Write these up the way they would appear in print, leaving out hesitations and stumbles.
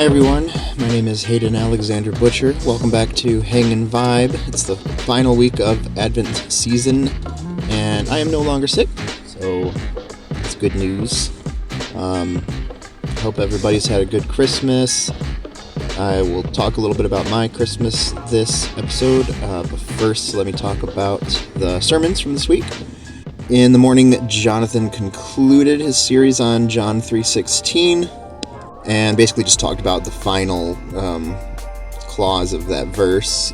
Hi everyone, my name is Hayden Alexander Butcher. Welcome back to Hang and Vibe. It's the final week of Advent season, and I am no longer sick, so it's good news. Hope everybody's had a good Christmas. I will talk a little bit about my Christmas this episode, but first let me talk about the sermons from this week. In the morning, Jonathan concluded his series on John 3:16, and basically just talked about the final clause of that verse,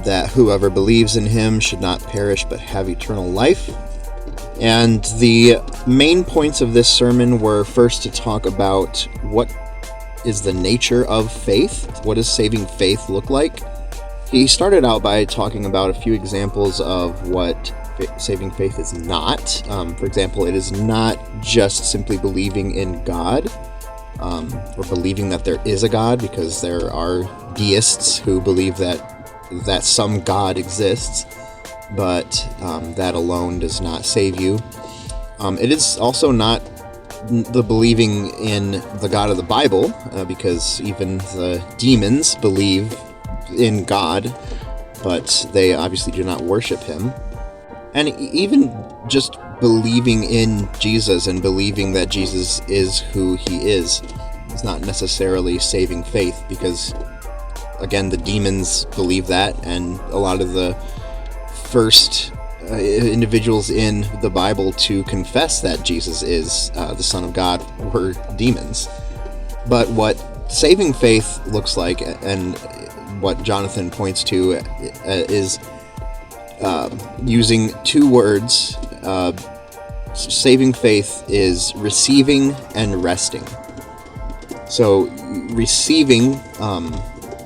that whoever believes in him should not perish but have eternal life. And the main points of this sermon were first to talk about what is the nature of faith. What does saving faith look like? He started out by talking about a few examples of what saving faith is not. For example, it is not just simply believing in God, or believing that there is a God, because there are deists who believe that some God exists, but that alone does not save you. It is also not the believing in the God of the Bible, because even the demons believe in God, but they obviously do not worship him. And even just believing in Jesus and believing that Jesus is who he is not necessarily saving faith, because again, the demons believe that, and a lot of the first individuals in the Bible to confess that Jesus is the Son of God were demons. But what saving faith looks like, and what Jonathan points to, is using two words. Saving faith is receiving and resting. So receiving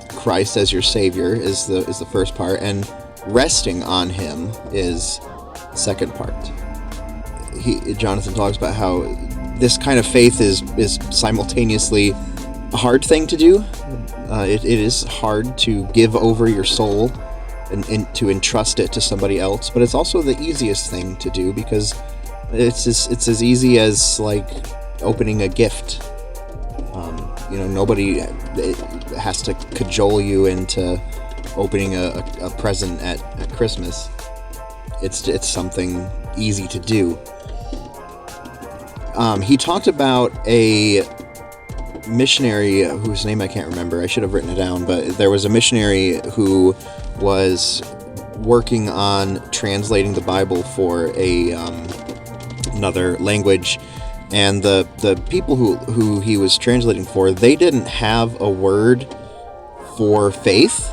Christ as your Savior is the first part, and resting on him is the second part. Jonathan talks about how this kind of faith is simultaneously a hard thing to do. It is hard to give over your soul and to entrust it to somebody else, but it's also the easiest thing to do, because it's as easy as like opening a gift. Nobody has to cajole you into opening a present at Christmas. It's something easy to do. He talked about a missionary whose name I can't remember. I should have written it down, but there was a missionary who was working on translating the Bible for another language, and the people who he was translating for, they didn't have a word for faith,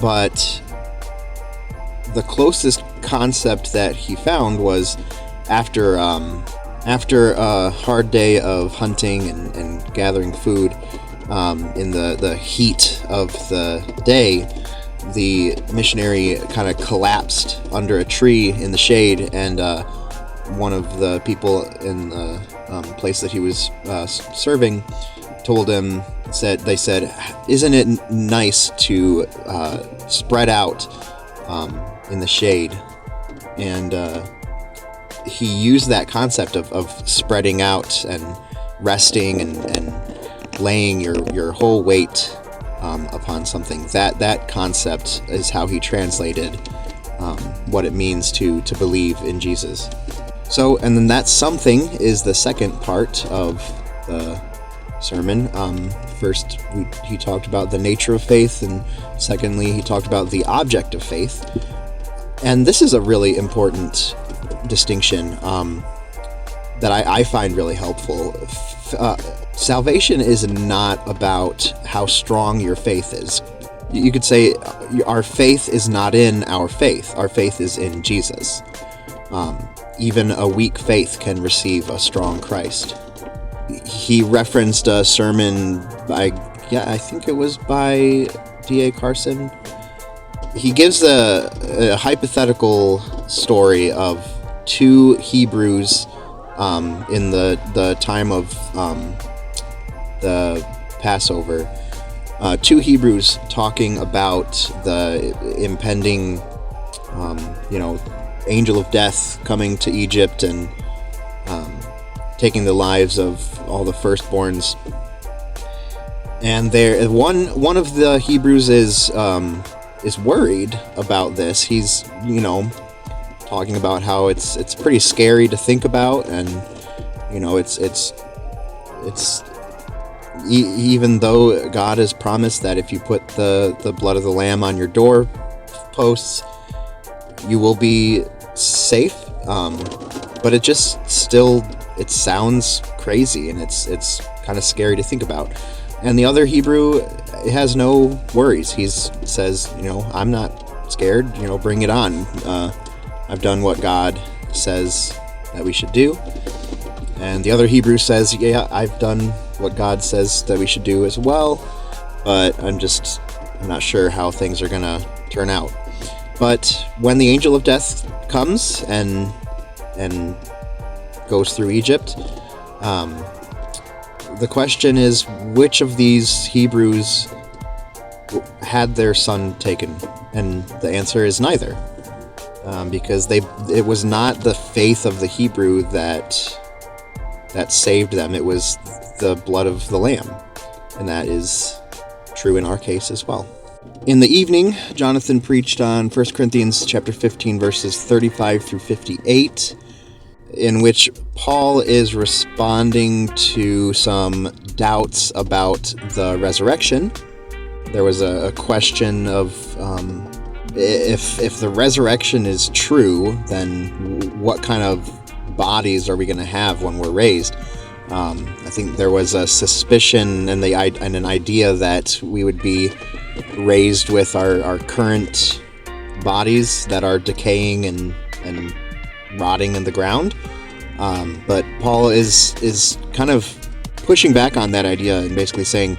but the closest concept that he found was after a hard day of hunting and gathering food, in the heat of the day, the missionary kind of collapsed under a tree in the shade, and one of the people in the place that he was serving told him, they said, "Isn't it nice to spread out in the shade?" And he used that concept of spreading out and resting and laying your whole weight upon something. That concept is how he translated what it means to believe in Jesus. So, and then that something is the second part of the sermon. First, he talked about the nature of faith, and secondly, he talked about the object of faith. And this is a really important distinction that I find really helpful. Salvation is not about how strong your faith is. You could say our faith is not in our faith. Our faith is in Jesus. Even a weak faith can receive a strong Christ. He referenced a sermon I think it was by D.A. Carson. He gives a hypothetical story of two Hebrews in the time of the Passover. Two Hebrews talking about the impending, angel of death coming to Egypt and taking the lives of all the firstborns. And there, one of the Hebrews is worried about this. He's, talking about how it's pretty scary to think about, and it's even though God has promised that if you put the blood of the lamb on your door posts, you will be safe. But it just still, it sounds crazy, and it's kind of scary to think about. And the other Hebrew has no worries. He says, I'm not scared, bring it on. I've done what God says that we should do. And the other Hebrew says, yeah, I've done what God says that we should do as well, but I'm not sure how things are going to turn out. But when the angel of death comes and goes through Egypt, the question is, which of these Hebrews had their son taken? And the answer is neither, because it was not the faith of the Hebrew that saved them. It was the blood of the lamb, and that is true in our case as well. In the evening, Jonathan preached on 1 Corinthians chapter 15, verses 35 through 58, in which Paul is responding to some doubts about the resurrection. There was a question of if the resurrection is true, then what kind of bodies are we going to have when we're raised? I think there was a suspicion and an idea that we would be raised with our current bodies that are decaying and rotting in the ground. But Paul is kind of pushing back on that idea and basically saying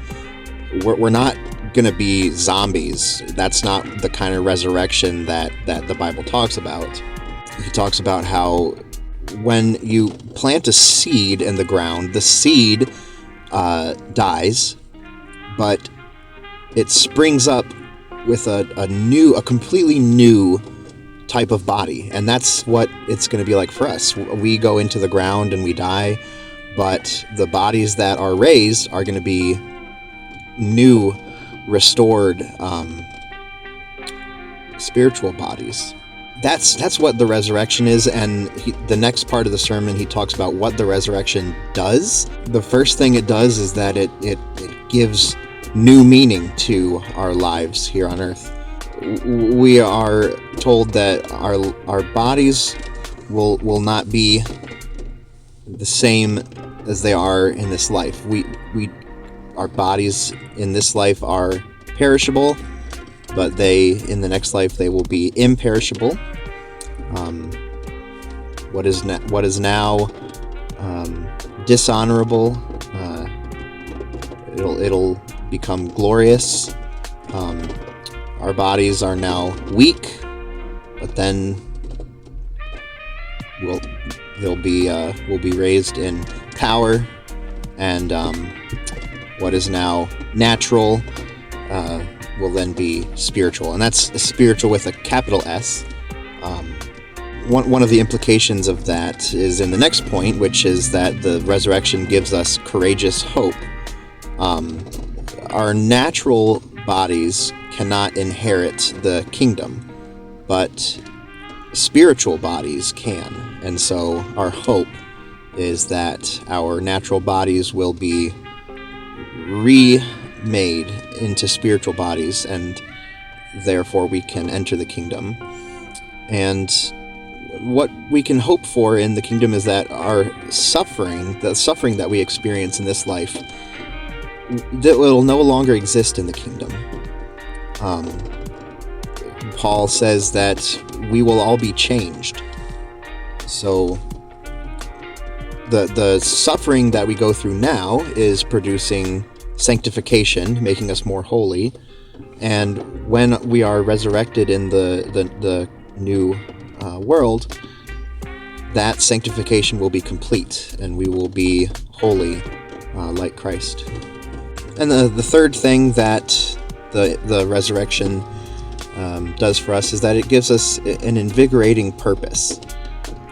we're not going to be zombies. That's not the kind of resurrection that the Bible talks about. He talks about how when you plant a seed in the ground, the seed dies, but it springs up with a completely new type of body, and that's what it's going to be like for us. We go into the ground and we die, but the bodies that are raised are going to be new, restored, spiritual bodies. That's what the resurrection is, and the next part of the sermon, he talks about what the resurrection does. The first thing it does is that it gives new meaning to our lives here on earth. We are told that our bodies will not be the same as they are in this life. Our bodies in this life are perishable, but in the next life they will be imperishable. What is now dishonorable, it'll become glorious. Our bodies are now weak, but then we'll be raised in power, and what is now natural will then be spiritual, and that's spiritual with a capital S. One of the implications of that is in the next point, which is that the resurrection gives us courageous hope. Our natural bodies cannot inherit the kingdom, but spiritual bodies can. And so our hope is that our natural bodies will be remade into spiritual bodies, and therefore we can enter the kingdom. And what we can hope for in the kingdom is that our suffering, the suffering that we experience in this life, that will no longer exist in the kingdom. Paul says that we will all be changed. So the suffering that we go through now is producing sanctification, making us more holy. And when we are resurrected in the new world, that sanctification will be complete, and we will be holy like Christ. And the third thing that the resurrection does for us is that it gives us an invigorating purpose.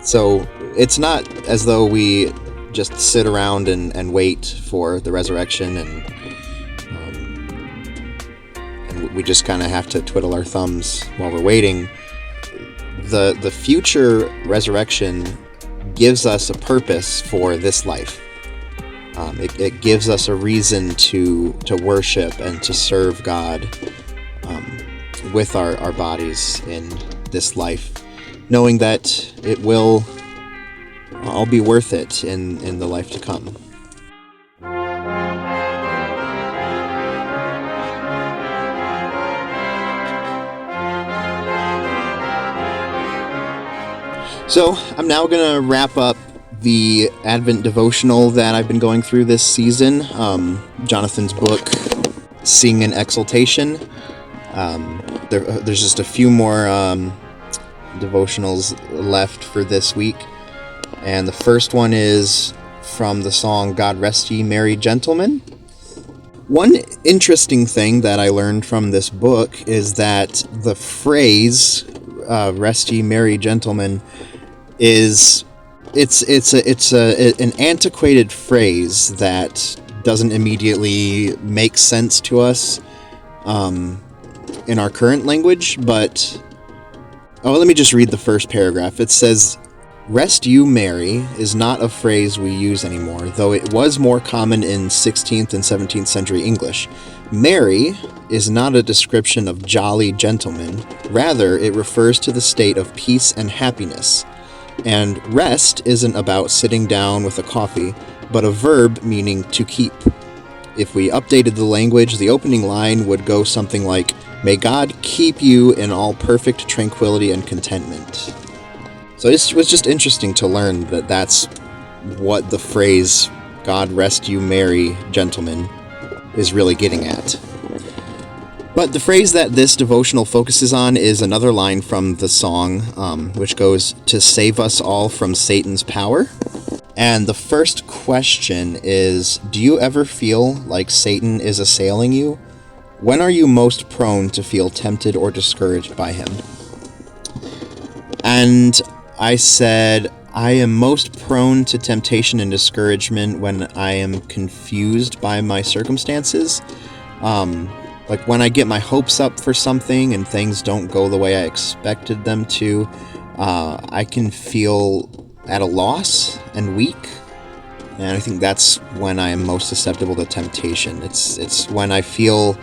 So it's not as though we just sit around and wait for the resurrection and we just kind of have to twiddle our thumbs while we're waiting. The future resurrection gives us a purpose for this life. It gives us a reason to worship and to serve God with our bodies in this life, knowing that it will all be worth it in the life to come. So I'm now going to wrap up the Advent devotional that I've been going through this season. Jonathan's book, Sing in Exultation. There's just a few more devotionals left for this week. And the first one is from the song God Rest Ye Merry Gentlemen. One interesting thing that I learned from this book is that the phrase Rest Ye Merry Gentlemen is an antiquated phrase that doesn't immediately make sense to us in our current language, but let me just read the first paragraph. It says, "Rest you merry is not a phrase we use anymore, though it was more common in 16th and 17th century English. Merry is not a description of jolly gentlemen, rather it refers to the state of peace and happiness. And rest isn't about sitting down with a coffee, but a verb meaning to keep. If we updated the language, the opening line would go something like, 'May God keep you in all perfect tranquility and contentment.'" So it was just interesting to learn that that's what the phrase, "God rest you merry gentlemen," is really getting at. But the phrase that this devotional focuses on is another line from the song, which goes, "To save us all from Satan's power." And the first question is, do you ever feel like Satan is assailing you? When are you most prone to feel tempted or discouraged by him? And I said, I am most prone to temptation and discouragement when I am confused by my circumstances. Like when I get my hopes up for something and things don't go the way I expected them to, I can feel at a loss and weak. And I think that's when I am most susceptible to temptation. It's when I feel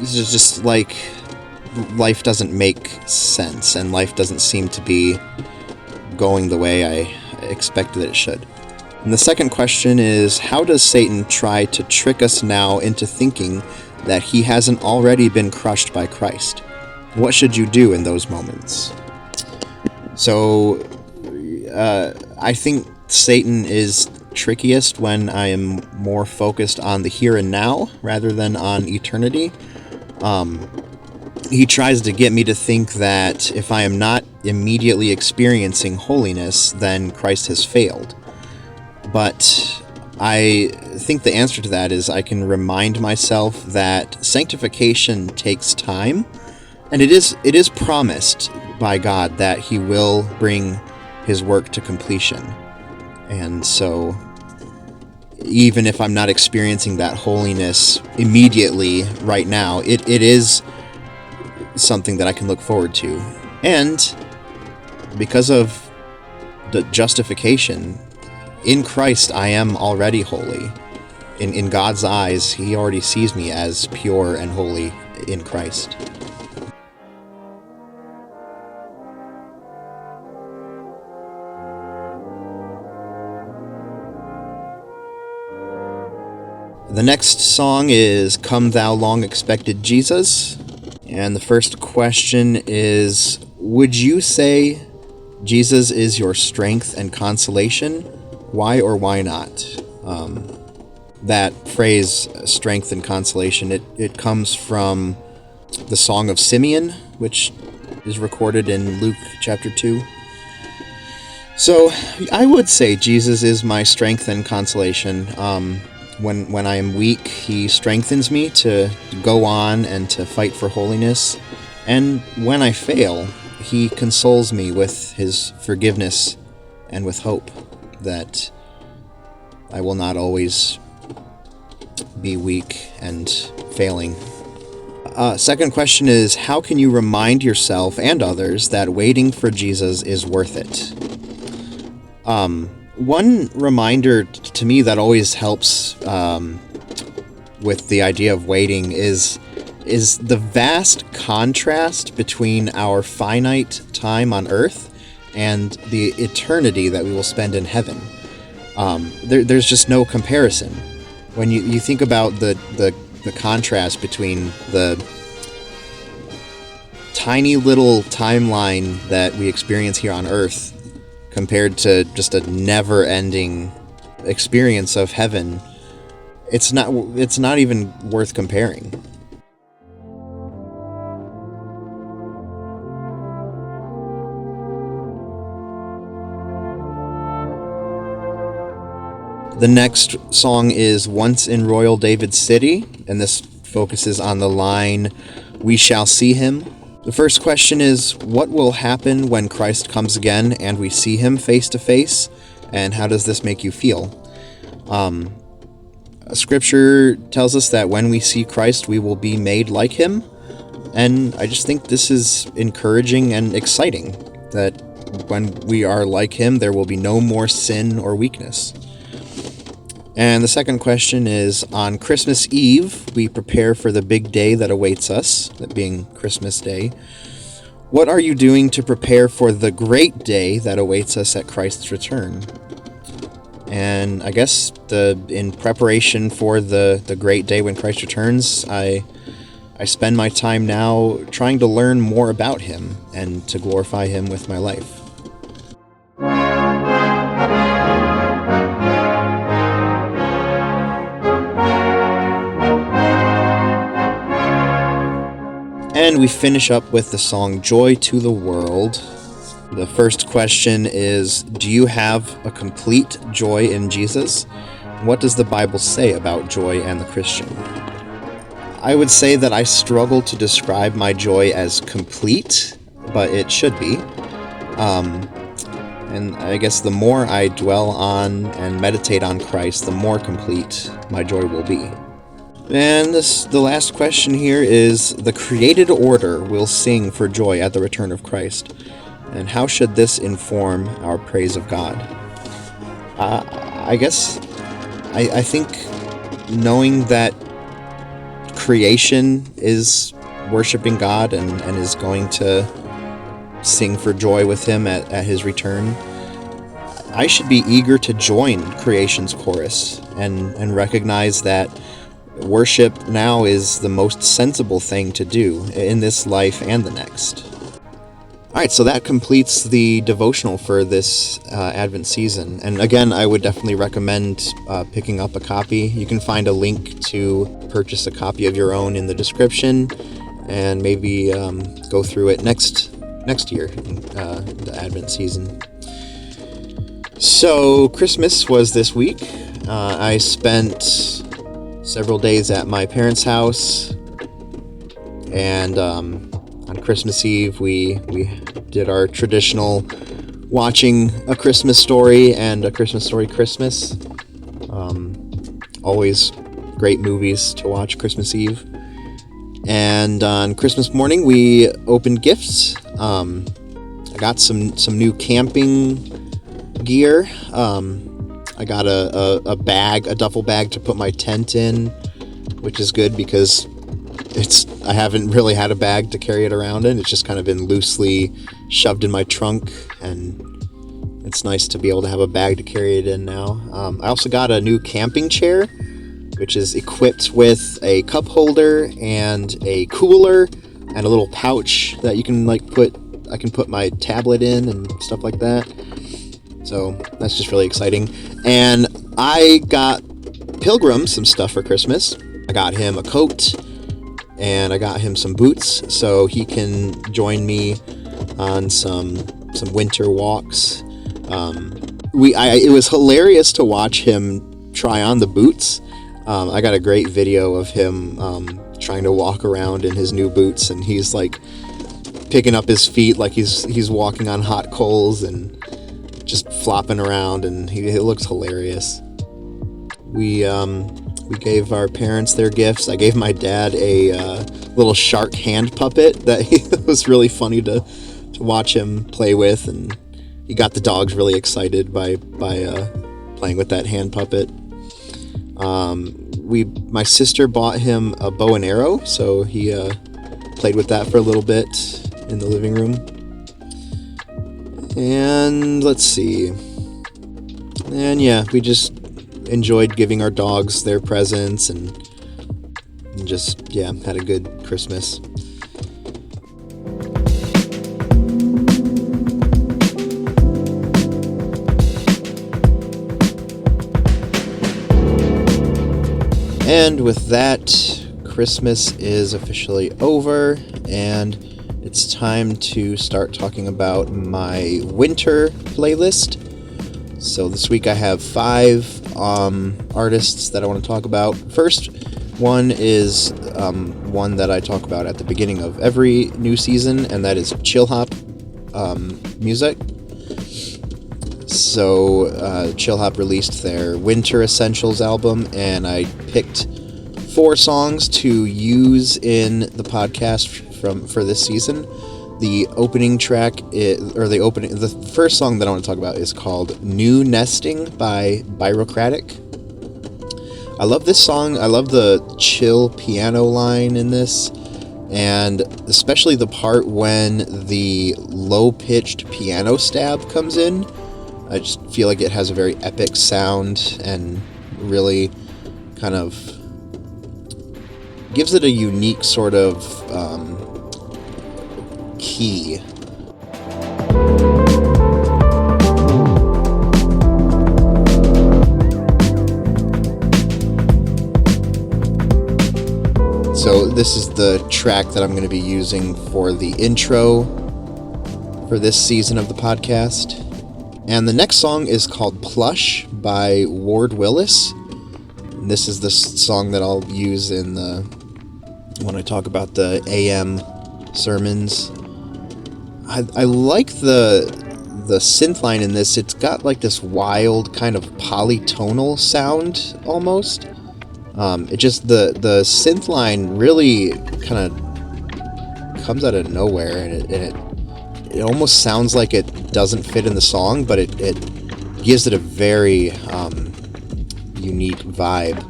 it's just like life doesn't make sense and life doesn't seem to be going the way I expected it should. And the second question is, how does Satan try to trick us now into thinking that he hasn't already been crushed by Christ? What should you do in those moments? So, I think Satan is trickiest when I am more focused on the here and now rather than on eternity. He tries to get me to think that if I am not immediately experiencing holiness, then Christ has failed. But I think the answer to that is I can remind myself that sanctification takes time, and it is promised by God that he will bring his work to completion. And so even if I'm not experiencing that holiness immediately right now, it is something that I can look forward to. And because of the justification, in Christ, I am already holy. In God's eyes, he already sees me as pure and holy in Christ. The next song is Come Thou Long Expected Jesus. And the first question is, would you say Jesus is your strength and consolation? Why or why not? That phrase, strength and consolation, it comes from the Song of Simeon, which is recorded in Luke chapter 2. So I would say Jesus is my strength and consolation. When I am weak, he strengthens me to go on and to fight for holiness. And when I fail, he consoles me with his forgiveness and with hope that I will not always be weak and failing Second question is, how can you remind yourself and others that waiting for Jesus is worth it? One reminder to me that always helps with the idea of waiting is the vast contrast between our finite time on earth and the eternity that we will spend in heaven. There's just no comparison. When you think about the contrast between the tiny little timeline that we experience here on earth compared to just a never-ending experience of heaven, it's not even worth comparing. The next song is Once in Royal David City, and this focuses on the line, "We shall see him." The first question is, what will happen when Christ comes again and we see him face to face, and how does this make you feel? Scripture tells us that when we see Christ, we will be made like him, and I just think this is encouraging and exciting, that when we are like him, there will be no more sin or weakness. And the second question is, on Christmas Eve, we prepare for the big day that awaits us, that being Christmas Day. What are you doing to prepare for the great day that awaits us at Christ's return? And I guess in preparation for the great day when Christ returns, I spend my time now trying to learn more about him and to glorify him with my life. And we finish up with the song Joy to the World. The first question is, do you have a complete joy in Jesus? What does the Bible say about joy and the Christian? I would say that I struggle to describe my joy as complete, but it should be. And I guess the more I dwell on and meditate on Christ, the more complete my joy will be. And the last question here is, the created order will sing for joy at the return of Christ. And how should this inform our praise of God? I guess I think knowing that creation is worshiping God and is going to sing for joy with him at his return, I should be eager to join creation's chorus and recognize that worship now is the most sensible thing to do in this life and the next. All right, so that completes the devotional for this Advent season. And again, I would definitely recommend picking up a copy. You can find a link to purchase a copy of your own in the description, and maybe go through it next year, the Advent season. So Christmas was this week. I spent several days at my parents' house, and on Christmas Eve we did our traditional watching A Christmas Story and A Christmas Story Christmas. Always great movies to watch Christmas Eve. And on Christmas morning we opened gifts. I got some new camping gear. I got a bag, a duffel bag to put my tent in, which is good because I haven't really had a bag to carry it around in. It's just kind of been loosely shoved in my trunk, and it's nice to be able to have a bag to carry it in now. I also got a new camping chair, which is equipped with a cup holder and a cooler and a little pouch that you can I can put my tablet in and stuff like that. So that's just really exciting. And I got Pilgrim some stuff for Christmas. I got him a coat, and I got him some boots so he can join me on some winter walks. It was hilarious to watch him try on the boots. I got a great video of him trying to walk around in his new boots, and he's like picking up his feet like he's walking on hot coals and just flopping around, and it looks hilarious. We We gave our parents their gifts. I gave my dad a little shark hand puppet that was really funny to watch him play with, and he got the dogs really excited by playing with that hand puppet. My sister bought him a bow and arrow, so he played with that for a little bit in the living room. And let's see. And yeah, we just enjoyed giving our dogs their presents and just, yeah, had a good Christmas. And with that, Christmas is officially over, and it's time to start talking about my winter playlist. So this week I have 5 artists that I want to talk about. First one is one that I talk about at the beginning of every new season, and that is chill hop music. So Chill Hop released their Winter Essentials album, and I picked 4 songs to use in the podcast for this season. The opening track the first song that I want to talk about is called New Nesting by Byrocratic. I love this song. I love the chill piano line in this, and especially the part when the low-pitched piano stab comes in. I just feel like it has a very epic sound and really kind of gives it a unique sort of key. So this is the track that I'm going to be using for the intro for this season of the podcast. And the next song is called Plush by Ward Willis. And this is the song that I'll use when I talk about the AM sermons. I like the synth line in this. It's got like this wild kind of polytonal sound almost. It just the synth line really kind of comes out of nowhere, and it almost sounds like it doesn't fit in the song, but it gives it a very unique vibe.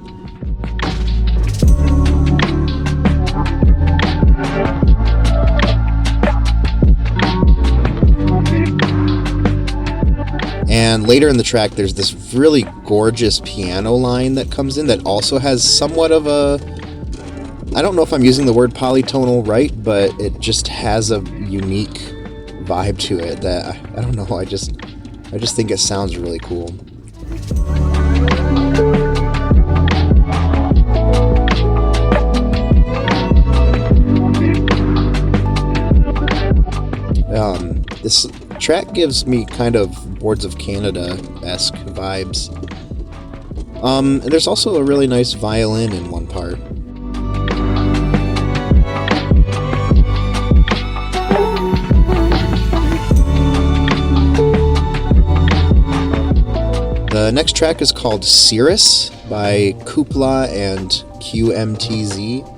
And later in the track, there's this really gorgeous piano line that comes in that also has somewhat of a... I don't know if I'm using the word polytonal right, but it just has a unique vibe to it that I don't know. I just think it sounds really cool. This track gives me kind of Boards of Canada-esque vibes. There's also a really nice violin in one part. The next track is called Cirrus by Kupla and QMTZ.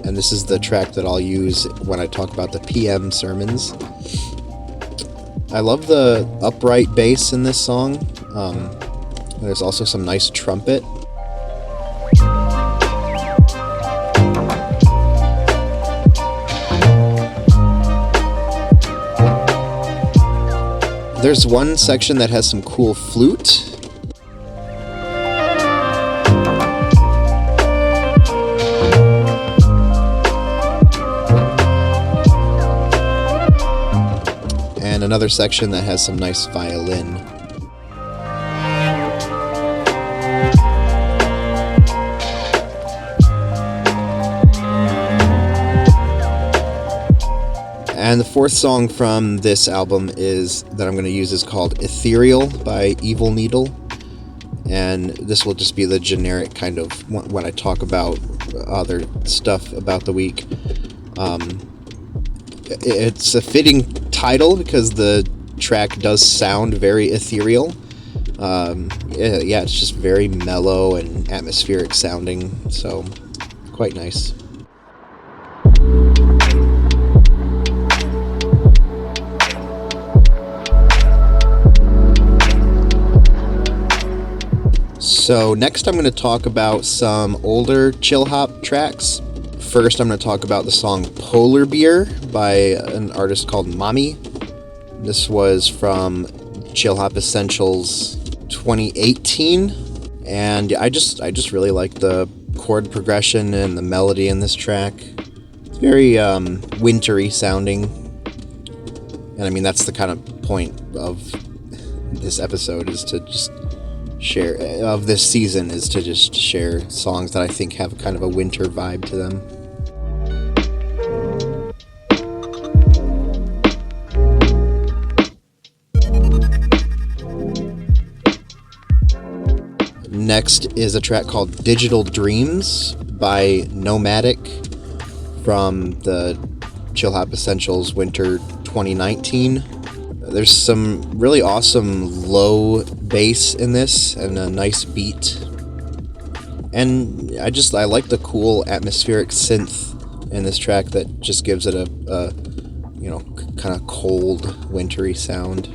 And this is the track that I'll use when I talk about the PM sermons. I love the upright bass in this song. There's also some nice trumpet. There's one section that has some cool flute. And another section that has some nice violin. And the fourth song from this album that I'm going to use is called Ethereal by Evil Needle. And this will just be the generic kind of when I talk about other stuff about the week. It's a fitting title because the track does sound very ethereal, Yeah, it's just very mellow and atmospheric sounding, so quite nice. So next I'm going to talk about some older chill hop tracks. First I'm going to talk about the song Polar Beer by an artist called Mami. This was from Chill Hop Essentials 2018, and I just really like the chord progression and the melody in this track. It's very wintry sounding, and I mean that's the kind of point of this episode, is to just share, of this season, is to just share songs that I think have kind of a winter vibe to them. Next is a track called Digital Dreams by Nomadic from the Chill Hop Essentials Winter 2019. There's some really awesome low bass in this and a nice beat. And I like the cool atmospheric synth in this track that just gives it a kind of cold, wintry sound.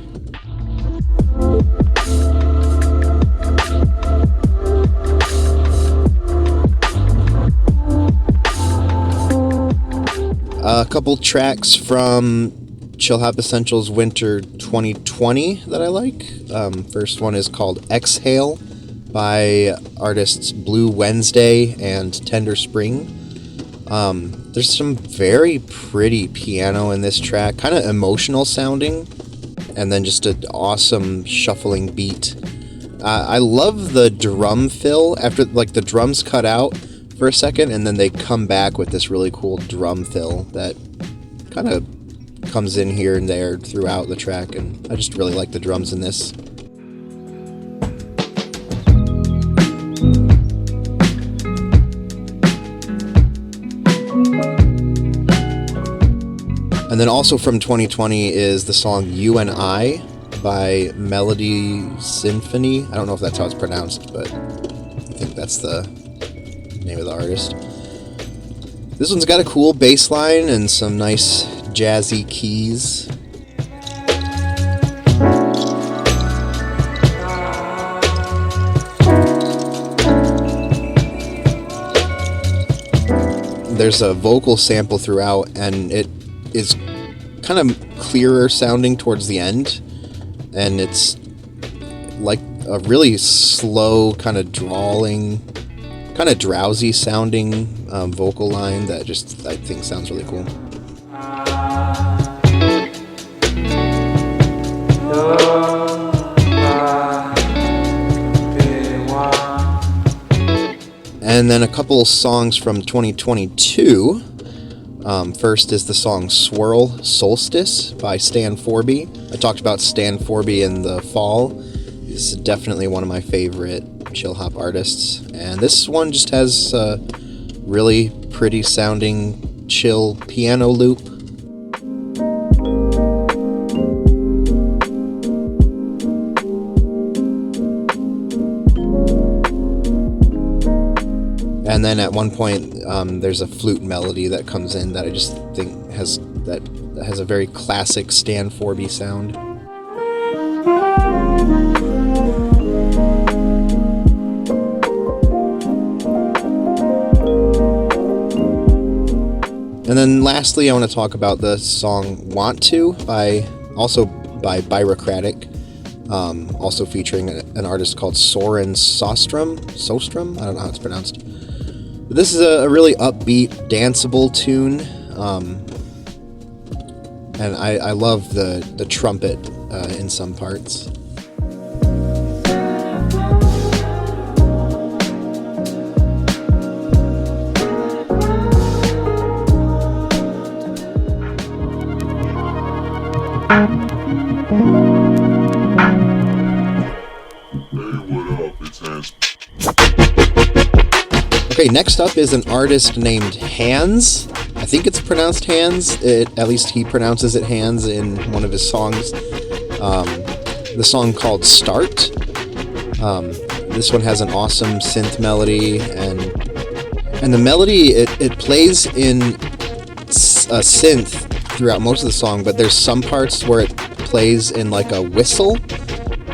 A couple tracks from Chill Hop Essentials Winter 2020 that I like. First one is called Exhale by artists Blue Wednesday and Tender Spring. There's some very pretty piano in this track, kind of emotional sounding, and then just an awesome shuffling beat. I love the drum fill after, like, the drums cut out for a second, and then they come back with this really cool drum fill that kind of comes in here and there throughout the track, and I just really like the drums in this. And then also from 2020 is the song You and I by Melody Symphony. I don't know if that's how it's pronounced, but I think that's the name of the artist. This one's got a cool bass line and some nice jazzy keys. There's a vocal sample throughout, and it is kind of clearer sounding towards the end, and it's like a really slow, kind of drawling, kind of drowsy sounding vocal line that just, I think, sounds really cool. And then a couple songs from 2022. First is the song Swirl Solstice by Stan Forby. I talked about Stan Forby in the fall. He's definitely one of my favorite chill hop artists. And this one just has a really pretty sounding chill piano loop. And then at one point, there's a flute melody that comes in that I just think has a very classic Stan Forby sound. And then lastly, I want to talk about the song Want To by Byrocratic, also featuring an artist called Soren Sostrom. I don't know how it's pronounced. But this is a really upbeat, danceable tune, and I love the trumpet in some parts. Okay, next up is an artist named Hands. I think it's pronounced Hands. At least he pronounces it Hands in one of his songs. The song called Start. This one has an awesome synth melody, and the melody it plays in a synth throughout most of the song, but there's some parts where it plays in like a whistle,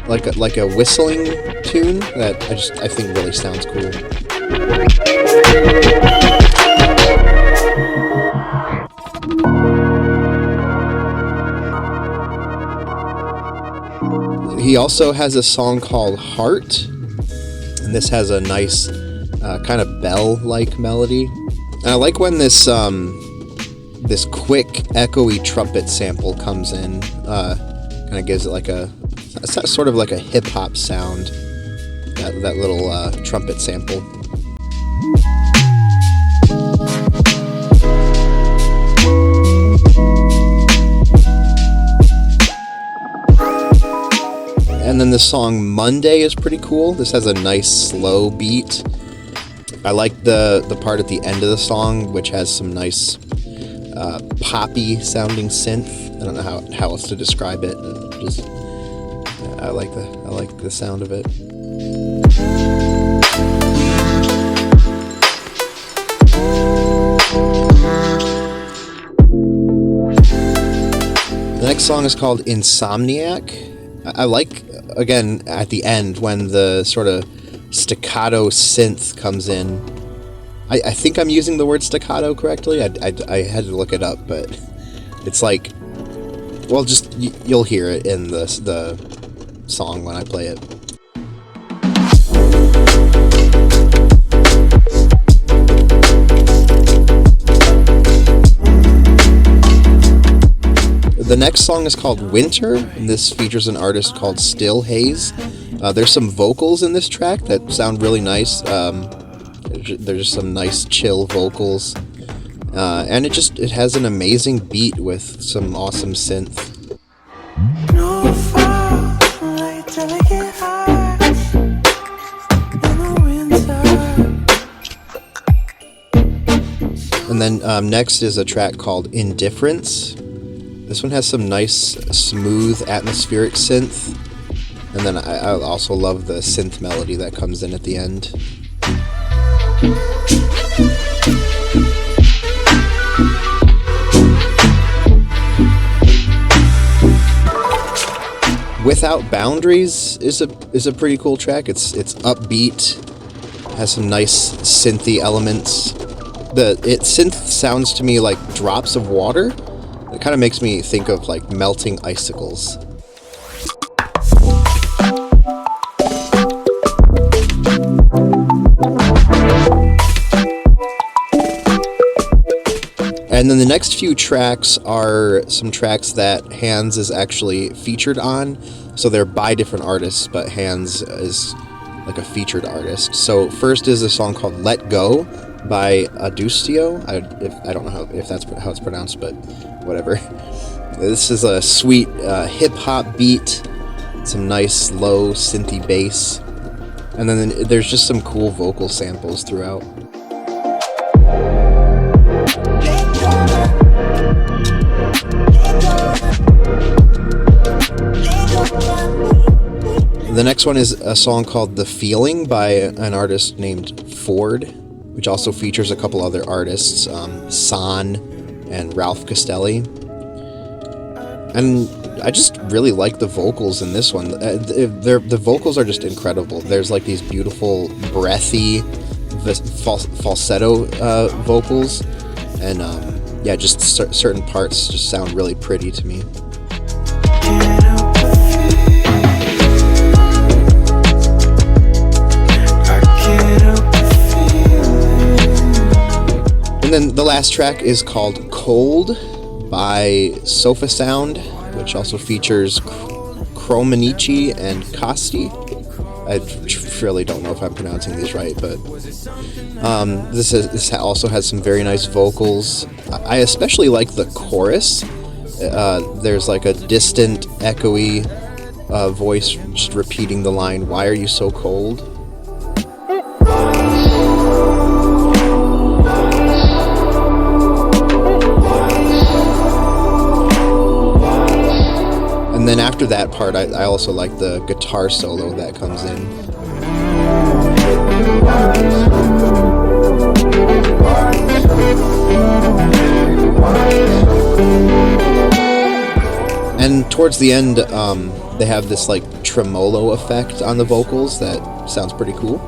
like a whistling tune that I think really sounds cool. He also has a song called Heart, and this has a nice kind of bell-like melody. And I like when this quick echoey trumpet sample comes in, kind of gives it like sort of like a hip-hop sound, that little trumpet sample. And then the song Monday is pretty cool. This has a nice slow beat. I like the part at the end of the song, which has some nice poppy sounding synth. I don't know how else to describe it. Just I like the sound of it. The next song is called Insomniac. I like, again, at the end when the sort of staccato synth comes in. I think I'm using the word staccato correctly. I had to look it up, but it's like, well, just you'll hear it in the song when I play it. The next song is called Winter, and this features an artist called Still Haze. There's some vocals in this track that sound really nice. There's some nice chill vocals, and it has an amazing beat with some awesome synth. And then next is a track called Indifference. This one has some nice, smooth, atmospheric synth. And then I also love the synth melody that comes in at the end. Without Boundaries is a pretty cool track. It's upbeat, has some nice synthy elements. Synth sounds to me like drops of water. It kind of makes me think of like melting icicles. And then the next few tracks are some tracks that Hands is actually featured on. So they're by different artists, but Hands is like a featured artist. So first is a song called Let Go by Adustio. I don't know if that's how it's pronounced, but whatever. This is a sweet hip-hop beat, some nice low synthy bass, and then there's just some cool vocal samples throughout. The next one is a song called The Feeling by an artist named Ford, which also features a couple other artists, San and Ralph Castelli. And I just really like the vocals in this one. The vocals are just incredible. There's like these beautiful, breathy, falsetto vocals, and just certain parts just sound really pretty to me. And then the last track is called Cold by Sofa Sound, which also features Kromanichi and Kosti. I really don't know if I'm pronouncing these right, but this also has some very nice vocals. I especially like the chorus. There's like a distant, echoey voice just repeating the line, "Why are you so cold?" And And then after that part, I also like the guitar solo that comes in. And towards the end, they have this like tremolo effect on the vocals that sounds pretty cool.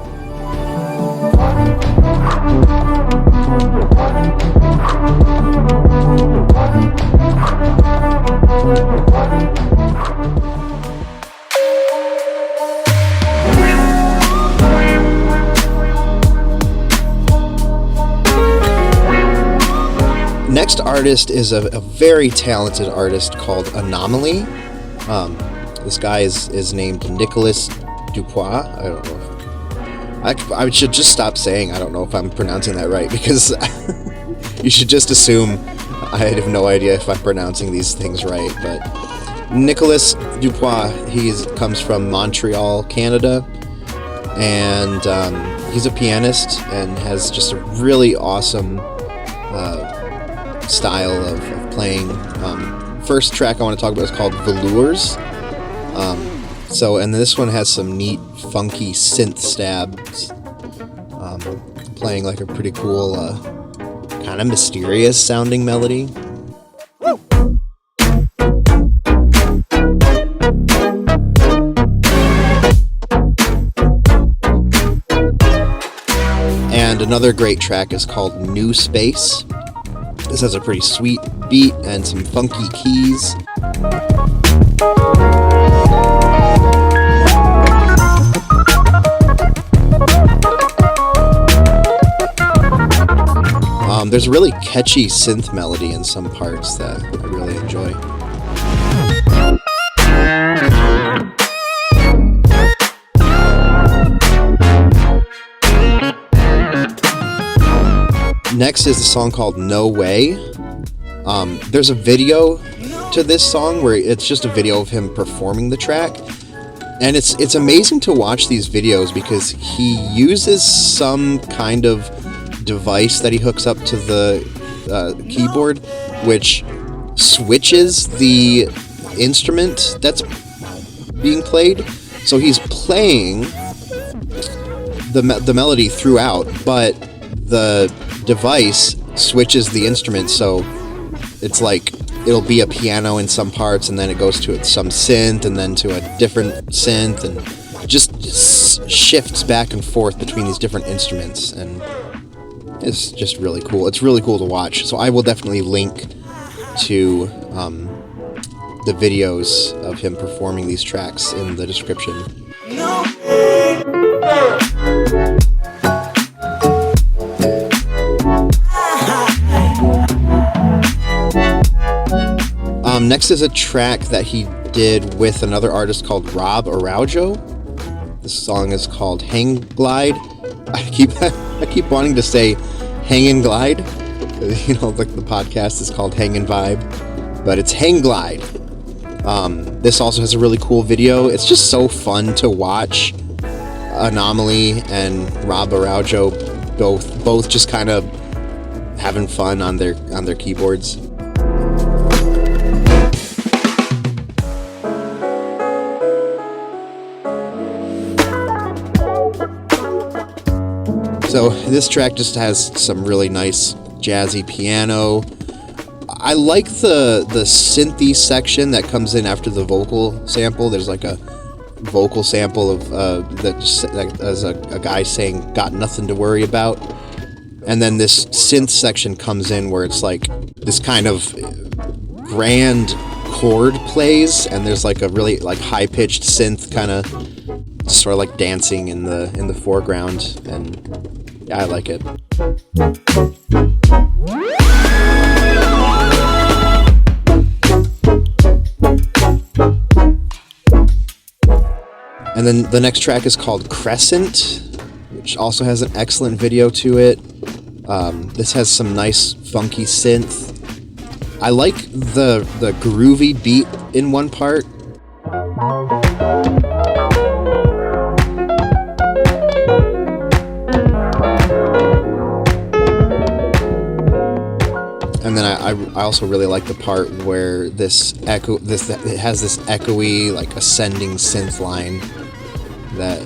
Next artist is a very talented artist called Anomaly. This guy is named Nicolas Dupois. I don't know. I should just stop saying I don't know if I'm pronouncing that right, because you should just assume I have no idea if I'm pronouncing these things right. But Nicolas Dupois, he comes from Montreal, Canada, and he's a pianist and has just a really awesome style of playing. First track I want to talk about is called Velours. And this one has some neat, funky synth stabs, playing like a pretty cool, kind of mysterious sounding melody. And another great track is called New Space. This has a pretty sweet beat and some funky keys. There's a really catchy synth melody in some parts that I really enjoy. Next is a song called No Way. There's a video to this song where it's just a video of him performing the track. And it's amazing to watch these videos because he uses some kind of device that he hooks up to the keyboard, which switches the instrument that's being played. So he's playing the melody throughout, but the device switches the instrument, so it's like it'll be a piano in some parts, and then it goes to some synth, and then to a different synth, and just shifts back and forth between these different instruments, and it's just really cool. It's really cool to watch. So I will definitely link to the videos of him performing these tracks in the description. Next is a track that he did with another artist called Rob Araujo. This song is called Hang Glide. I keep wanting to say Hang and Glide. You know, like the podcast is called Hang and Vibe, but it's Hang Glide. This also has a really cool video. It's just so fun to watch Anomaly and Rob Araujo both just kind of having fun on their keyboards. So this track just has some really nice jazzy piano. I like the synthy section that comes in after the vocal sample. There's like a vocal sample of that as a guy saying "got nothing to worry about," and then this synth section comes in where it's like this kind of grand chord plays, and there's like a really like high pitched synth kind of sort of like dancing in the foreground, and yeah, I like it. And then the next track is called Crescent, which also has an excellent video to it. This has some nice funky synth. I like the groovy beat in one part. And then I I also really like the part where it has this echoey, like ascending synth line that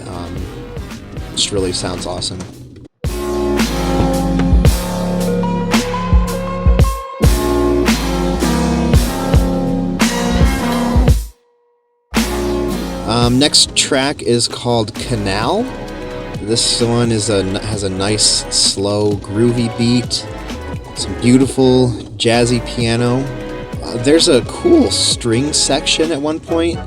just really sounds awesome. Next track is called Canal. This one has a nice, slow, groovy beat, some beautiful, jazzy piano. There's a cool string section at one point.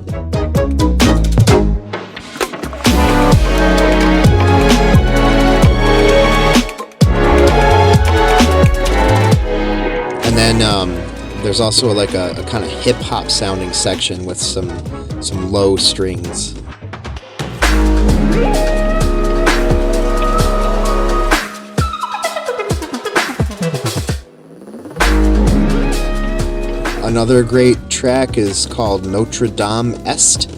And then there's also like a kind of hip-hop sounding section with some low strings. Another great track is called Notre Dame Est,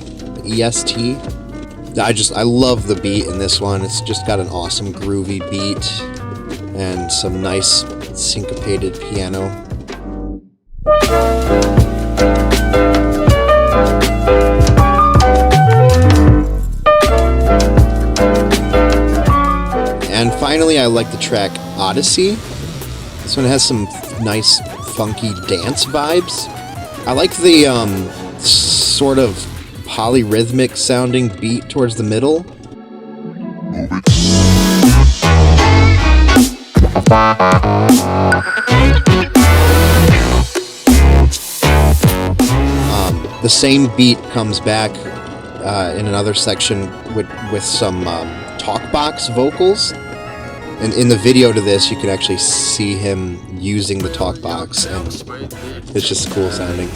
E-S-T. I love the beat in this one. It's just got an awesome groovy beat and some nice syncopated piano. And finally, I like the track Odyssey. This one has some nice, funky dance vibes. I like the sort of polyrhythmic sounding beat towards the middle. The same beat comes back in another section with some talkbox vocals. And in the video to this, you can actually see him using the talkbox, and it's just cool sounding.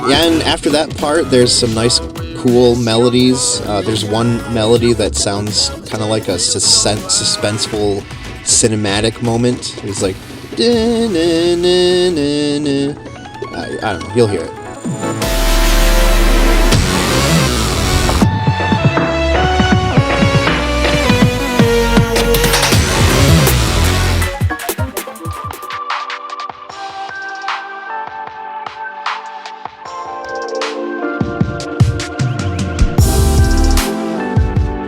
Yeah, and after that part, there's some nice, cool melodies. There's one melody that sounds kind of like a suspenseful cinematic moment. It's like, I don't know, you'll hear it.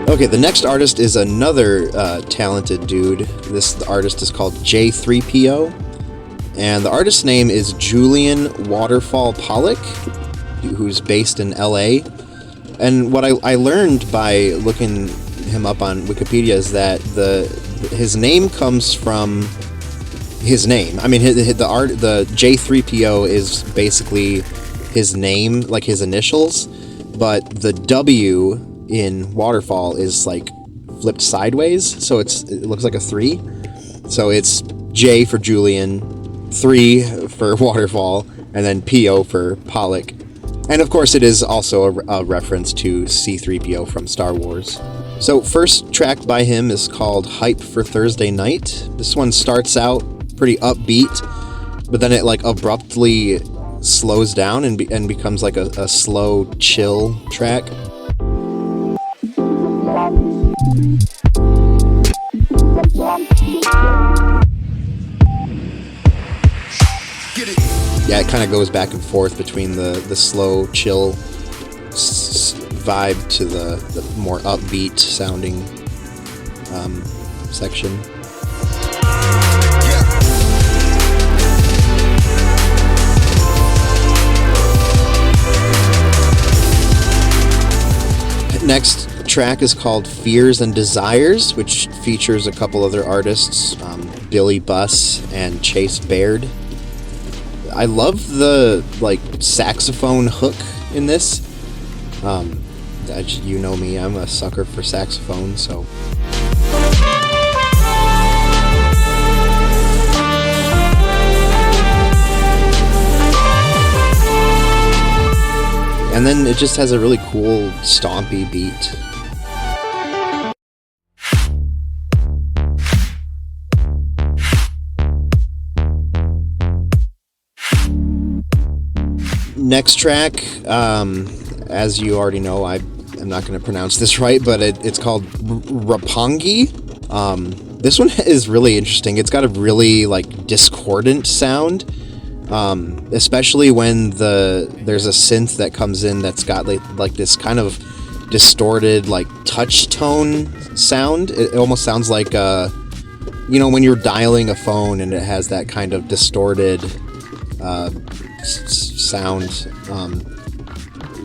Okay, the next artist is another talented dude. This artist is called J3PO. And the artist's name is Julian Waterfall Pollock, who's based in LA. And what I learned by looking him up on Wikipedia is that his name comes from his name. I mean, the J3PO is basically his name, like his initials, but the W in Waterfall is like flipped sideways, so it looks like a 3. So it's J for Julian, 3 for Waterfall, and then PO for Pollock. And of course it is also a reference to C-3PO from Star Wars. So first track by him is called Hype for Thursday Night. This one starts out pretty upbeat, but then it like abruptly slows down and becomes like a slow, chill track. Yeah, it kind of goes back and forth between the slow, chill vibe to the more upbeat sounding section. Next track is called Fears and Desires, which features a couple other artists, Billy Buss and Chase Baird. I love the like saxophone hook in this. You know me, I'm a sucker for saxophone, so. And then it just has a really cool stompy beat. Next track, as you already know, I I'm not going to pronounce this right, but it's called Roppongi. This one is really interesting. It's got a really like discordant sound, especially when there's a synth that comes in that's got like this kind of distorted like touch tone sound. It almost sounds like when you're dialing a phone and it has that kind of distorted sound.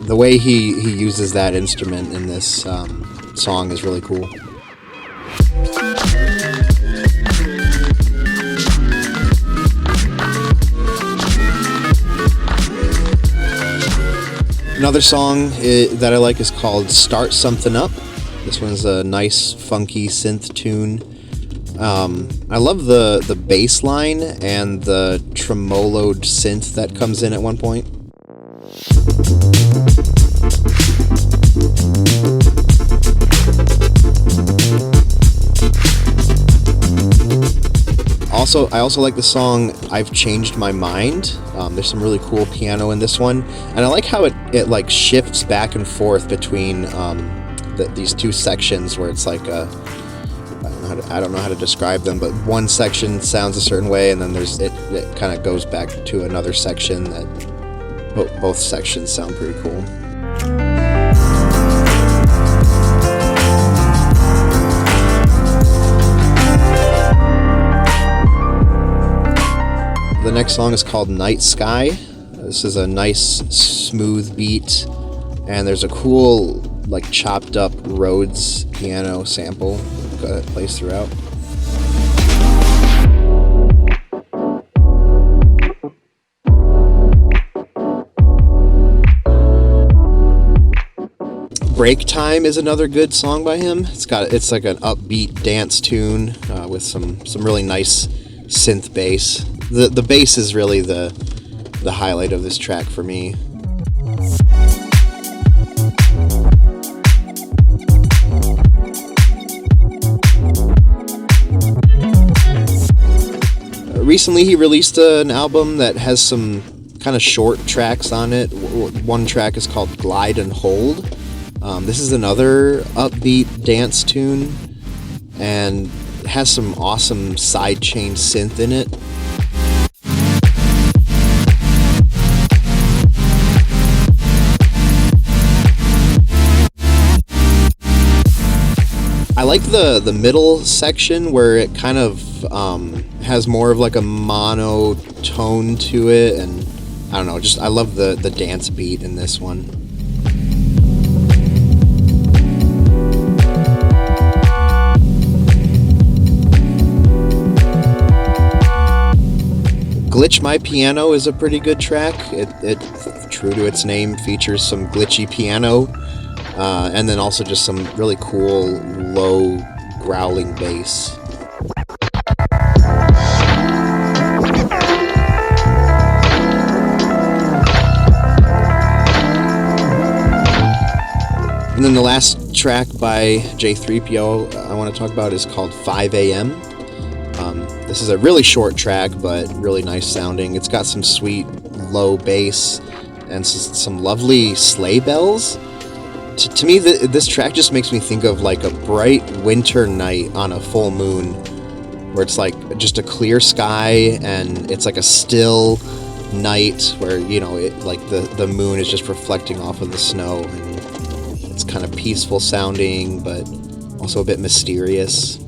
The way he uses that instrument in this song is really cool. Another song that I like is called Start Something Up. This one's a nice, funky synth tune. I love the bass line and the tremoloed synth that comes in at one point. I also like the song I've Changed My Mind. There's some really cool piano in this one, and I like how it like shifts back and forth between these two sections where it's like I don't know how to describe them, but one section sounds a certain way, and then it kind of goes back to another section that both sections sound pretty cool. The next song is called Night Sky. This is a nice, smooth beat, and there's a cool, like, chopped up Rhodes piano sample that plays throughout. Break Time is another good song by him. It's like an upbeat dance tune with some really nice synth bass. The bass is really the highlight of this track for me. Recently he released an album that has some kind of short tracks on it. One track is called Glide and Hold. This is another upbeat dance tune and has some awesome sidechain synth in it. I like the middle section where it kind of has more of like a monotone to it, and I don't know, I love the dance beat in this one. Glitch My Piano is a pretty good track. It true to its name, features some glitchy piano. And then also just some really cool, low, growling bass. And then the last track by J3PO I want to talk about is called 5 a.m. This is a really short track, but really nice sounding. It's got some sweet, low bass and some lovely sleigh bells. To me, this track just makes me think of like a bright winter night on a full moon, where it's like just a clear sky and it's like a still night where, the moon is just reflecting off of the snow, and it's kind of peaceful sounding, but also a bit mysterious.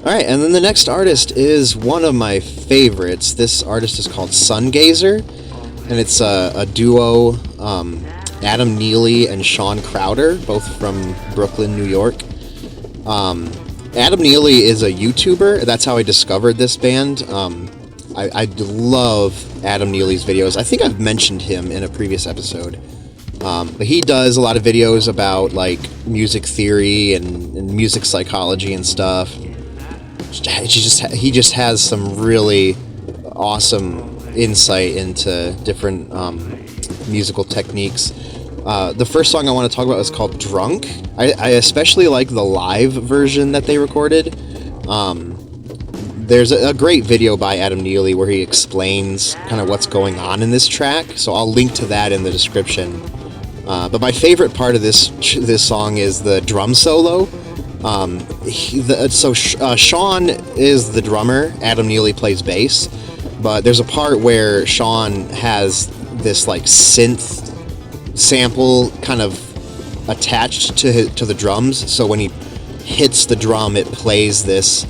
Alright, and then the next artist is one of my favorites. This artist is called Sungazer, and it's a duo, Adam Neely and Sean Crowder, both from Brooklyn, New York. Adam Neely is a YouTuber. That's how I discovered this band. I love Adam Neely's videos. I think I've mentioned him in a previous episode. But he does a lot of videos about like music theory and music psychology and stuff. He just has some really awesome insight into different musical techniques. The first song I want to talk about is called Drunk. I especially like the live version that they recorded. There's a great video by Adam Neely where he explains kind of what's going on in this track, so I'll link to that in the description. But my favorite part of this song is the drum solo. Sean is the drummer, Adam Neely plays bass, but there's a part where Sean has this like synth sample kind of attached to the drums, so when he hits the drum it plays this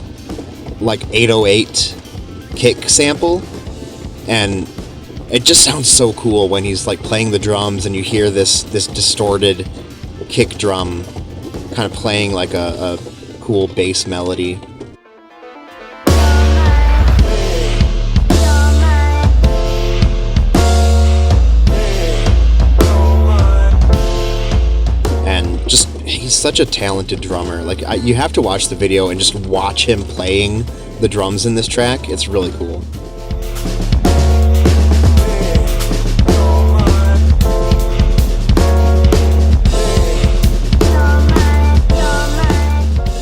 like 808 kick sample, and it just sounds so cool when he's like playing the drums and you hear this distorted kick drum kind of playing like a cool bass melody. Just, he's such a talented drummer. Like, you have to watch the video and just watch him playing the drums in this track. It's really cool.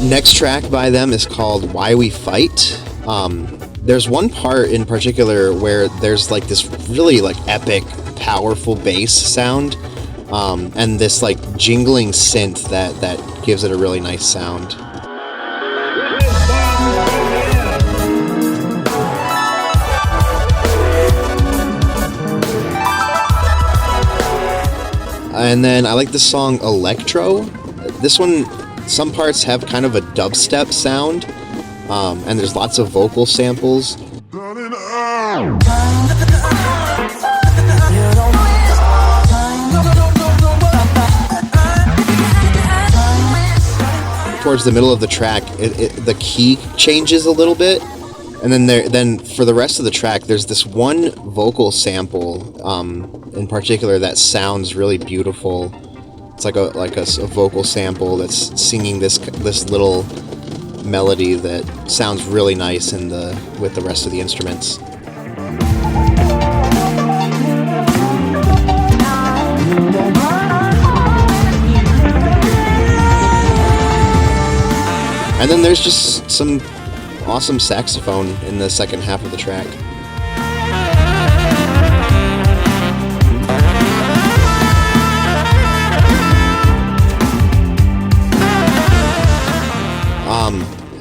Next track by them is called Why We Fight. There's one part in particular where there's like this really like epic, powerful bass sound. And this like jingling synth that gives it a really nice sound. And then I like the song Electro. This one, some parts have kind of a dubstep sound, and there's lots of vocal samples. Towards the middle of the track, the key changes a little bit, and then for the rest of the track, there's this one vocal sample, in particular, that sounds really beautiful. It's like a vocal sample that's singing this little melody that sounds really nice with the rest of the instruments. And then there's just some awesome saxophone in the second half of the track.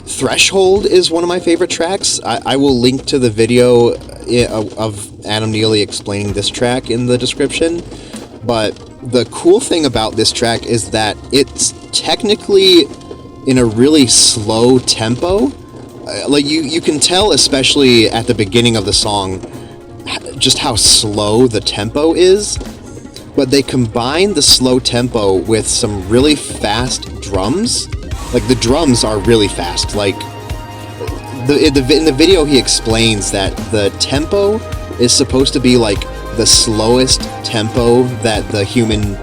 Threshold is one of my favorite tracks. I will link to the video of Adam Neely explaining this track in the description. But the cool thing about this track is that it's technically in a really slow tempo. Like you can tell, especially at the beginning of the song, just how slow the tempo is. But they combine the slow tempo with some really fast drums. Like, the drums are really fast. Like, in the video he explains that the tempo is supposed to be like the slowest tempo that the human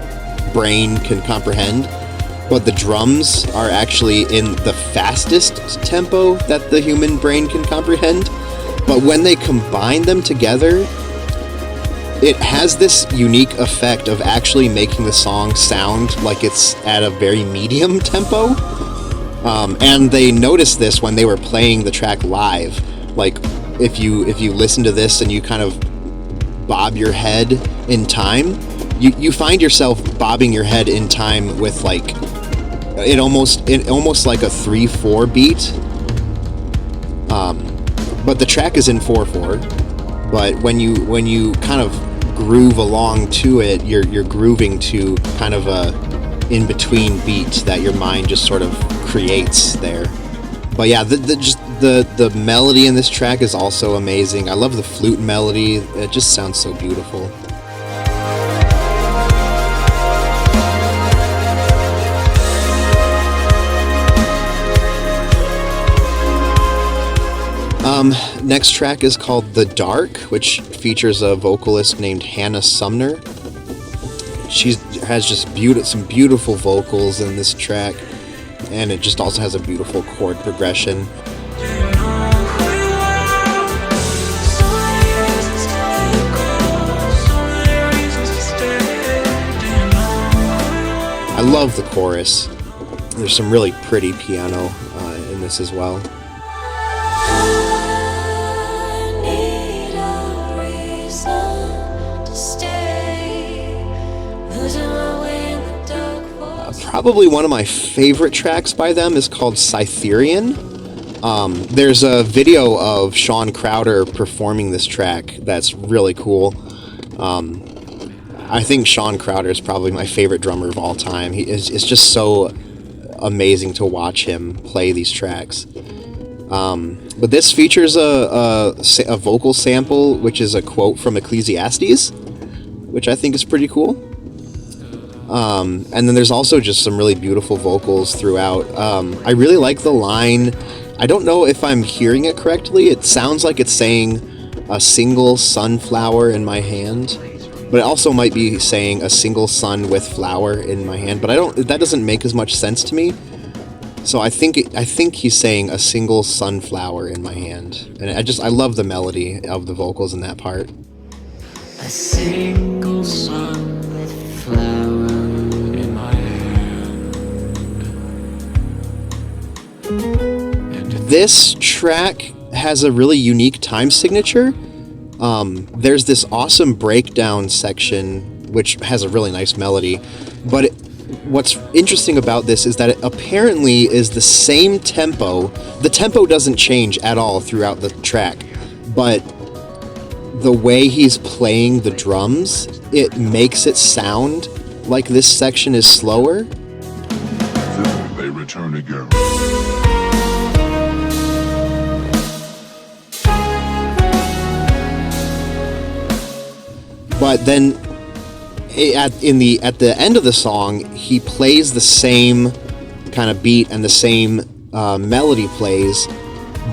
brain can comprehend, but the drums are actually in the fastest tempo that the human brain can comprehend. But when they combine them together, it has this unique effect of actually making the song sound like it's at a very medium tempo. And they noticed this when they were playing the track live. Like, if you listen to this and you kind of bob your head in time, you find yourself bobbing your head in time with like it almost like a 3/4 beat. But the track is in 4/4. But when you kind of groove along to it, you're grooving to kind of a in-between beat that your mind just sort of creates there. But yeah, the melody in this track is also amazing. I love the flute melody. It just sounds so beautiful. Next track is called The Dark, which features a vocalist named Hannah Sumner. She has just some beautiful vocals in this track, and it just also has a beautiful chord progression. I love the chorus. There's some really pretty piano in this as well. Probably one of my favorite tracks by them is called Cytherean. There's a video of Sean Crowder performing this track that's really cool. I think Sean Crowder is probably my favorite drummer of all time. It's just so amazing to watch him play these tracks. But this features a vocal sample, which is a quote from Ecclesiastes, which I think is pretty cool. And then there's also just some really beautiful vocals throughout. I really like the line. I don't know if I'm hearing it correctly. It sounds like it's saying a single sunflower in my hand, but it also might be saying a single sun with flower in my hand. But that doesn't make as much sense to me. So I think he's saying a single sunflower in my hand, and I love the melody of the vocals in that part. A single sun with flower. This track has a really unique time signature. There's this awesome breakdown section, which has a really nice melody. But what's interesting about this is that it apparently is the same tempo. The tempo doesn't change at all throughout the track. But the way he's playing the drums, it makes it sound like this section is slower. Then they return again. But then, at the end of the song, he plays the same kind of beat and the same melody plays,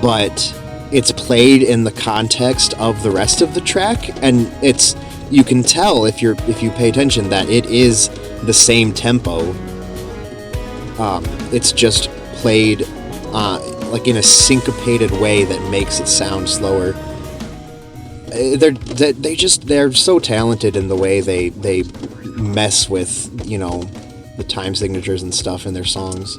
but it's played in the context of the rest of the track, and you can tell if you pay attention that it is the same tempo. It's just played like in a syncopated way that makes it sound slower. They're so talented in the way they mess with, the time signatures and stuff in their songs.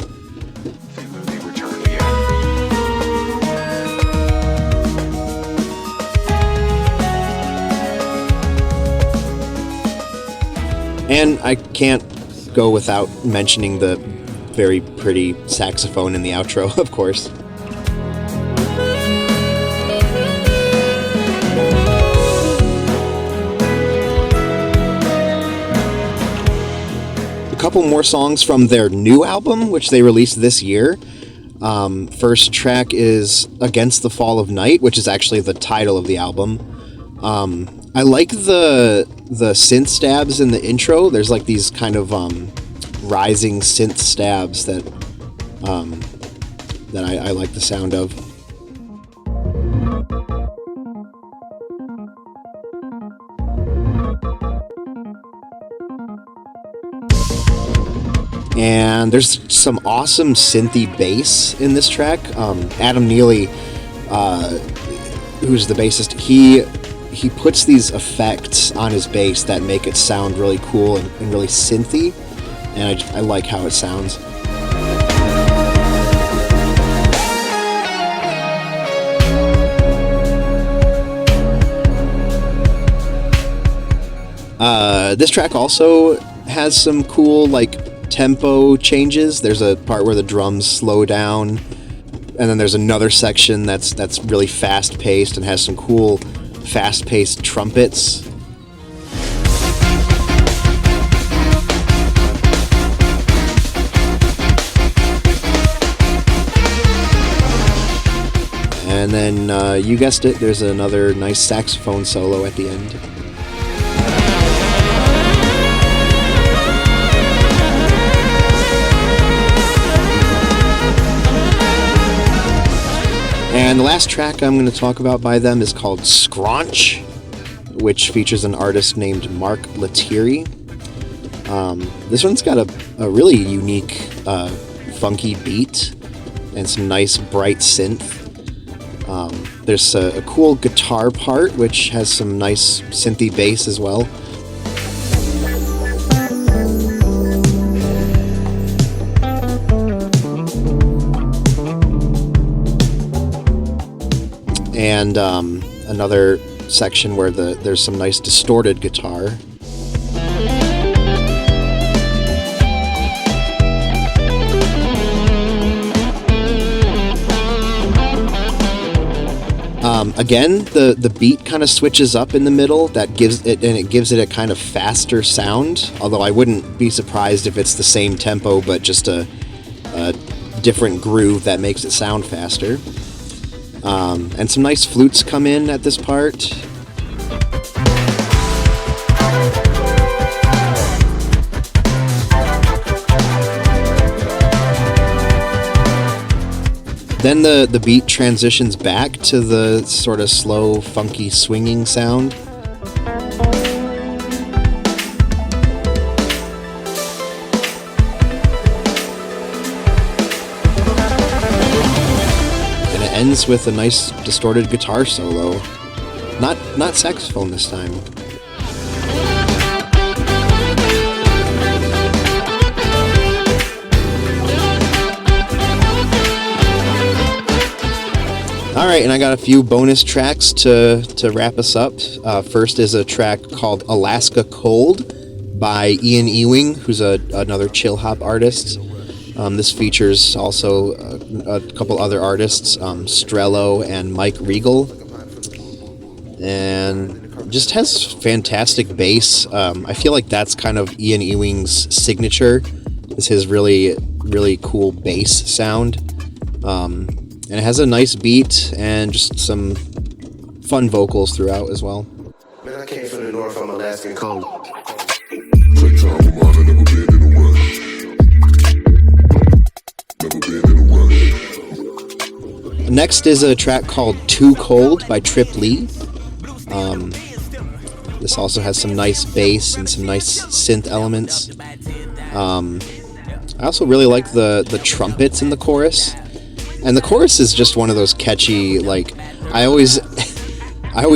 And I can't go without mentioning the very pretty saxophone in the outro, of course. A couple more songs from their new album, which they released this year. First track is Against the Fall of Night, which is actually the title of the album. I like the synth stabs in the intro. There's like these kind of rising synth stabs that I like the sound of. And there's some awesome synthy bass in this track. Adam Neely, who's the bassist, he puts these effects on his bass that make it sound really cool and really synthy, and I like how it sounds. This track also has some cool tempo changes. There's a part where the drums slow down, and then there's another section that's really fast-paced and has some cool fast-paced trumpets. And then, you guessed it, there's another nice saxophone solo at the end. And the last track I'm going to talk about by them is called Scraunch, which features an artist named Mark Lettieri. This one's got a really unique, funky beat and some nice bright synth. There's a cool guitar part, which has some nice synthy bass as well. and another section where there's some nice distorted guitar. Again, the beat kind of switches up in the middle. That gives it a kind of faster sound. Although I wouldn't be surprised if it's the same tempo, but just a different groove that makes it sound faster. And some nice flutes come in at this part. Then the beat transitions back to the sort of slow, funky, swinging sound. And it ends with a nice distorted guitar solo. Not saxophone this time. Alright, and I got a few bonus tracks to wrap us up. First is a track called Alaska Cold by Ian Ewing, who's another chill hop artist. This features also a couple other artists, Strello and Mike Regal. And just has fantastic bass. I feel like that's kind of Ian Ewing's signature, is his really, really cool bass sound. And it has a nice beat and just some fun vocals throughout as well. Man, I came from the north, I'm Alaskan cold. Take time, reminder, never been in a rush. Never been in a rush. Next is a track called Too Cold by Trip Lee. This also has some nice bass and some nice synth elements. I also really like the trumpets in the chorus. And the chorus is just one of those catchy, like, I always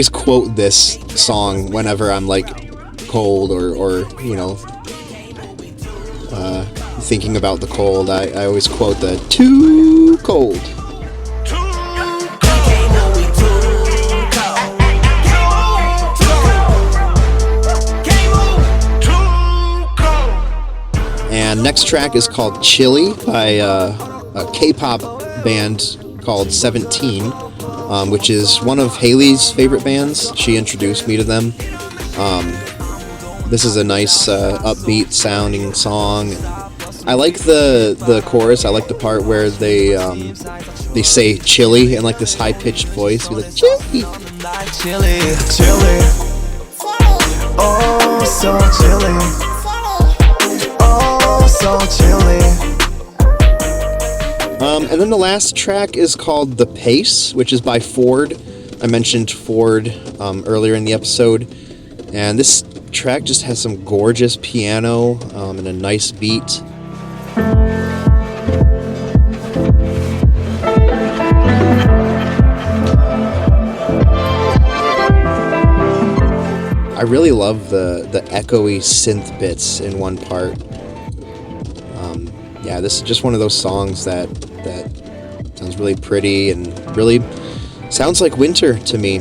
quote this song whenever I'm like cold or you know, thinking about the cold. I always quote the "Too Cold." And next track is called Chilly by a K-pop band called 17, which is one of Haley's favorite bands. She introduced me to them. This is a nice upbeat sounding song. I like the chorus. I like the part where they say chilly in like this high pitched voice. Be like chilly. Chilly, chilly. Oh, so chilly. Oh, so chilly. And then the last track is called The Pace, which is by Ford. I mentioned Ford earlier in the episode. And this track just has some gorgeous piano and a nice beat. I really love the echoey synth bits in one part. Yeah, this is just one of those songs that sounds really pretty and really sounds like winter to me.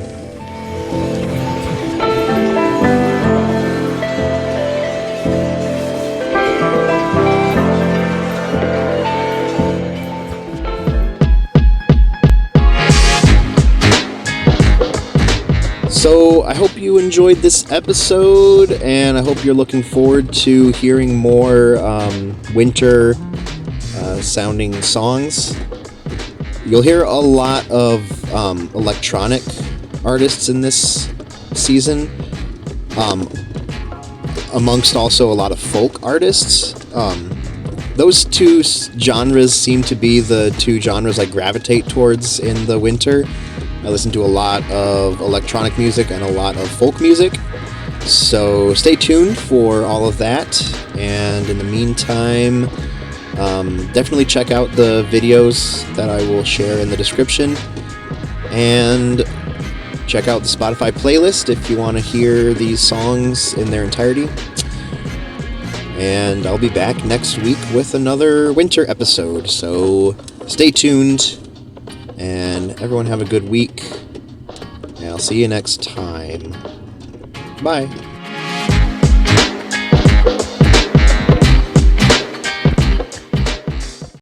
So I hope you enjoyed this episode, and I hope you're looking forward to hearing more winter sounding songs. You'll hear a lot of electronic artists in this season, amongst also a lot of folk artists. Those two genres seem to be the two genres I gravitate towards in the winter. I listen to a lot of electronic music and a lot of folk music, so stay tuned for all of that. And in the meantime, definitely check out the videos that I will share in the description, and check out the Spotify playlist if you want to hear these songs in their entirety. And I'll be back next week with another winter episode, so stay tuned, and everyone have a good week. I'll see you next time. Bye.